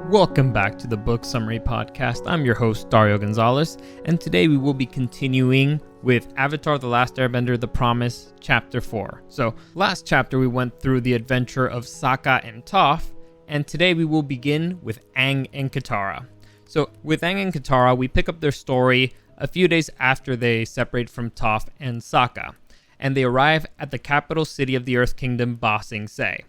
Welcome back to the Book Summary Podcast. I'm your host, Dario Gonzalez, and today we will be continuing with Avatar: The Last Airbender, The Promise, Chapter 4. So, last chapter we went through the adventure of Sokka and Toph, and today we will begin with Aang and Katara. So, with Aang and Katara, we pick up their story a few days after they separate from Toph and Sokka, and they arrive at the capital city of the Earth Kingdom, Ba Sing Se.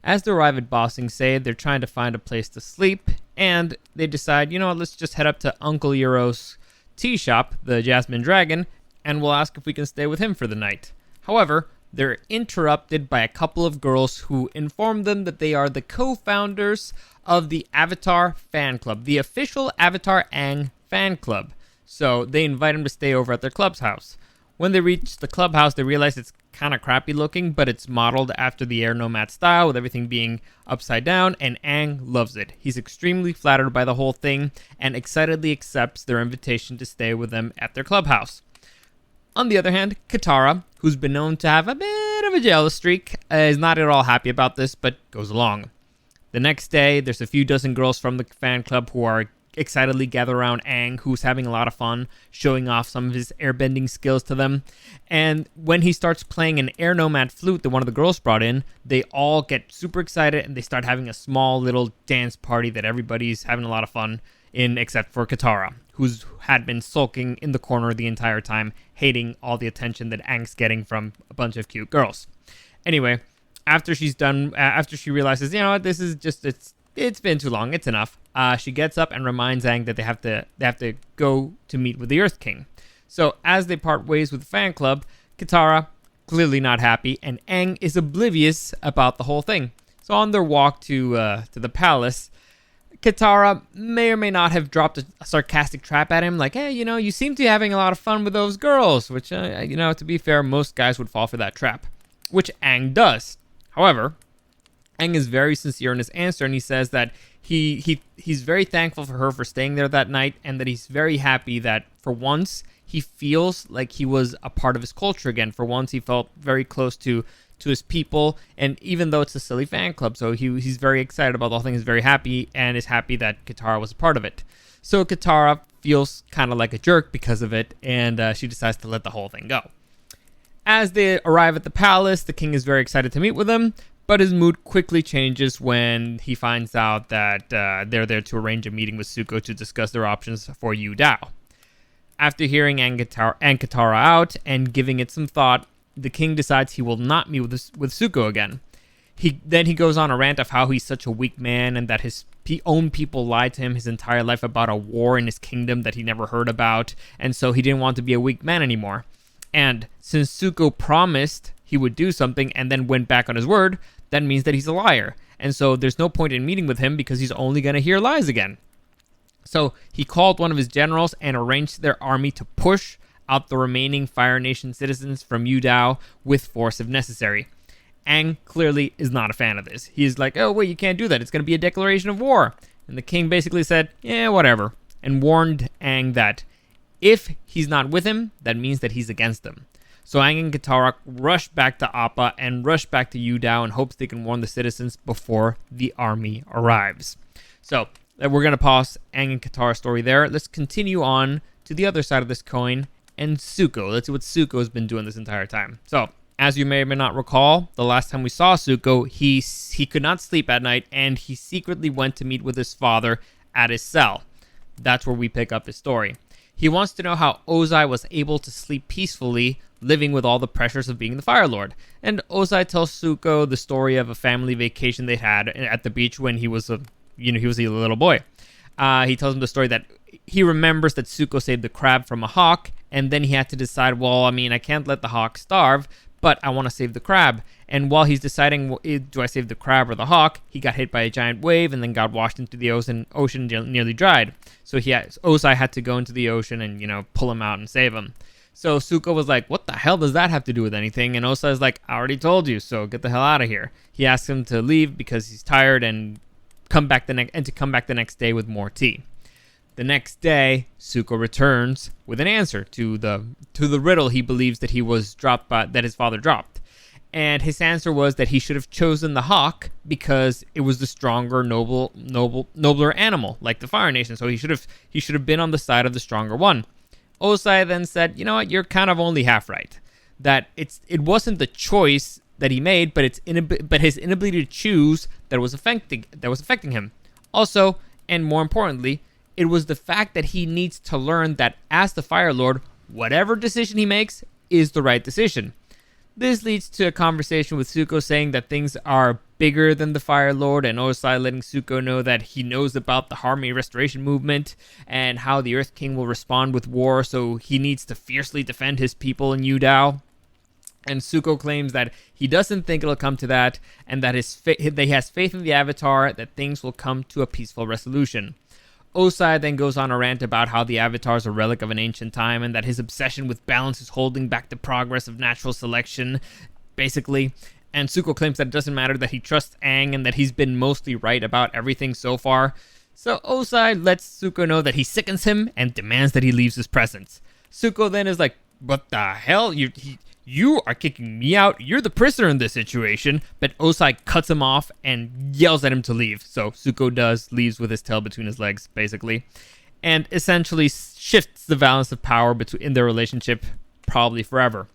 As they arrive at Ba Sing Se, they're trying to find a place to sleep, and they decide, you know what, let's just head up to Uncle Euro's tea shop, the Jasmine Dragon, and we'll ask if we can stay with him for the night. However, they're interrupted by a couple of girls who inform them that they are the co-founders of the Avatar fan club, the official Avatar Aang fan club. So they invite him to stay over at their club's house. When they reach the clubhouse, they realize it's kind of crappy looking, but it's modeled after the Air Nomad style, with everything being upside down, and Aang loves it. He's extremely flattered by the whole thing, and excitedly accepts their invitation to stay with them at their clubhouse. On the other hand, Katara, who's been known to have a bit of a jealous streak, is not at all happy about this, but goes along. The next day, there's a few dozen girls from the fan club who are excitedly gather around Aang, who's having a lot of fun, showing off some of his airbending skills to them. And when he starts playing an Air Nomad flute that one of the girls brought in, they all get super excited and they start having a small little dance party that everybody's having a lot of fun in, except for Katara, who's had been sulking in the corner the entire time, hating all the attention that Aang's getting from a bunch of cute girls. Anyway, after she realizes, you know what, this is just, it's been too long, it's enough. She gets up and reminds Aang that they have to go to meet with the Earth King. So as they part ways with the fan club, Katara, clearly not happy, and Aang is oblivious about the whole thing. So on their walk to the palace, Katara may or may not have dropped a sarcastic trap at him, like, hey, you know, you seem to be having a lot of fun with those girls, which, to be fair, most guys would fall for that trap, which Aang does. However, Aang is very sincere in his answer, and he says that he's very thankful for her for staying there that night, and that he's very happy that for once he feels like he was a part of his culture again. For once he felt very close to his people, and even though it's a silly fan club, so he's very excited about the whole thing, he's very happy, and is happy that Katara was a part of it. So Katara feels kind of like a jerk because of it, and she decides to let the whole thing go. As they arrive at the palace, the king is very excited to meet with them, but his mood quickly changes when he finds out that they're there to arrange a meeting with Zuko to discuss their options for Yu Dao. After hearing Aang Katara out and giving it some thought, the king decides he will not meet with Zuko again. He goes on a rant of how he's such a weak man and that his own people lied to him his entire life about a war in his kingdom that he never heard about, and so he didn't want to be a weak man anymore. And since Zuko promised he would do something and then went back on his word, that means that he's a liar. And so there's no point in meeting with him because he's only going to hear lies again. So he called one of his generals and arranged their army to push out the remaining Fire Nation citizens from Yu Dao with force if necessary. Aang clearly is not a fan of this. He's like, oh wait, you can't do that. It's going to be a declaration of war. And the king basically said, yeah, whatever. And warned Aang that if he's not with him, that means that he's against them. So Aang and Katara rush back to Appa and rush back to Yu Dao in hopes they can warn the citizens before the army arrives. So we're going to pause Aang and Katara's story there. Let's continue on to the other side of this coin and Zuko. Let's see what Zuko has been doing this entire time. So as you may or may not recall, the last time we saw Zuko, he could not sleep at night, and he secretly went to meet with his father at his cell. That's where we pick up his story. He wants to know how Ozai was able to sleep peacefully, living with all the pressures of being the Fire Lord. And Ozai tells Zuko the story of a family vacation they had at the beach when he was a little boy. He tells him the story that he remembers that Zuko saved the crab from a hawk, and then he had to decide, well, I mean, I can't let the hawk starve, but I want to save the crab. And while he's deciding, do I save the crab or the hawk, he got hit by a giant wave and then got washed into the ocean, nearly dried. So Ozai had to go into the ocean and, pull him out and save him. So Zuko was like, what the hell does that have to do with anything? And Ozai's like, I already told you, so get the hell out of here. He asks him to leave because he's tired and come back the next day with more tea. The next day, Zuko returns with an answer to the riddle he believes that he was dropped by, that his father dropped. And his answer was that he should have chosen the hawk because it was the stronger, nobler animal, like the Fire Nation. So he should have been on the side of the stronger one. Osai then said, "You know what? You're kind of only half right. That it wasn't the choice that he made, but his inability to choose that was affecting him. Also, and more importantly, it was the fact that he needs to learn that as the Fire Lord, whatever decision he makes is the right decision." This leads to a conversation with Zuko saying that things are bigger than the Fire Lord, and Osai letting Zuko know that he knows about the Harmony Restoration movement and how the Earth King will respond with war, so he needs to fiercely defend his people in Yudao. And Zuko claims that he doesn't think it'll come to that, and that he has faith in the Avatar that things will come to a peaceful resolution. Osai then goes on a rant about how the Avatar is a relic of an ancient time and that his obsession with balance is holding back the progress of natural selection, basically. And Zuko claims that it doesn't matter, that he trusts Aang and that he's been mostly right about everything so far. So Osai lets Zuko know that he sickens him and demands that he leaves his presence. Zuko then is like, "What the hell? You are kicking me out. You're the prisoner in this situation." But Osai cuts him off and yells at him to leave. So Zuko leaves with his tail between his legs, basically. And essentially shifts the balance of power in their relationship, probably forever.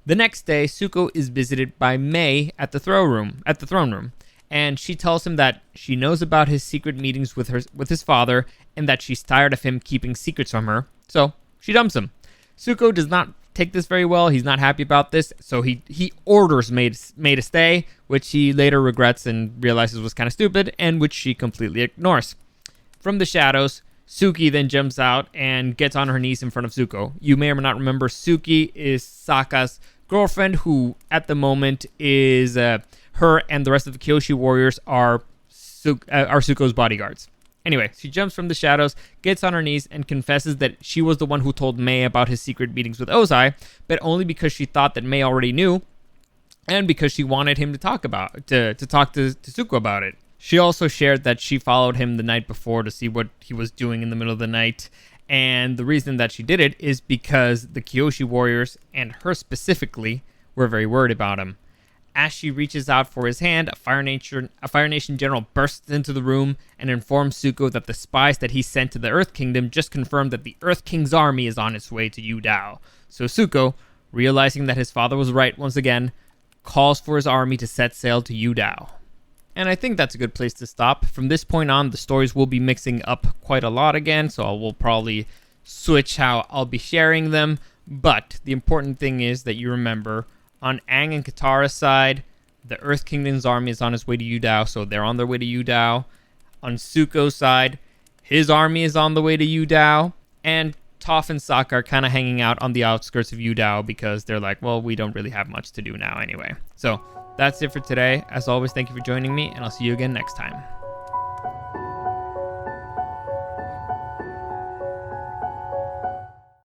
The next day, Zuko is visited by May at the throne room. And she tells him that she knows about his secret meetings with his father and that she's tired of him keeping secrets from her. So she dumps him. Zuko does not take this very well. He's not happy about this, so he orders May to stay, which he later regrets and realizes was kind of stupid, and which she completely ignores. From the shadows, Suki then jumps out and gets on her knees in front of Zuko. You may or may not remember, Suki is Sokka's girlfriend, who at the moment is her and the rest of the Kyoshi warriors are Zuko's bodyguards. Anyway, she jumps from the shadows, gets on her knees, and confesses that she was the one who told May about his secret meetings with Ozai, but only because she thought that May already knew, and because she wanted him to talk to Zuko about it. She also shared that she followed him the night before to see what he was doing in the middle of the night, and the reason that she did it is because the Kyoshi warriors, and her specifically, were very worried about him. As she reaches out for his hand, a Fire Nation general bursts into the room and informs Zuko that the spies that he sent to the Earth Kingdom just confirmed that the Earth King's army is on its way to Yudao. So Zuko, realizing that his father was right once again, calls for his army to set sail to Yudao. And I think that's a good place to stop. From this point on, the stories will be mixing up quite a lot again, so I will probably switch how I'll be sharing them. But the important thing is that you remember, on Aang and Katara's side, the Earth Kingdom's army is on its way to Yudao, so they're on their way to Yudao. On Zuko's side, his army is on the way to Yudao, and Toph and Sokka are kind of hanging out on the outskirts of Yudao because they're like, well, we don't really have much to do now anyway. So that's it for today. As always, thank you for joining me, and I'll see you again next time.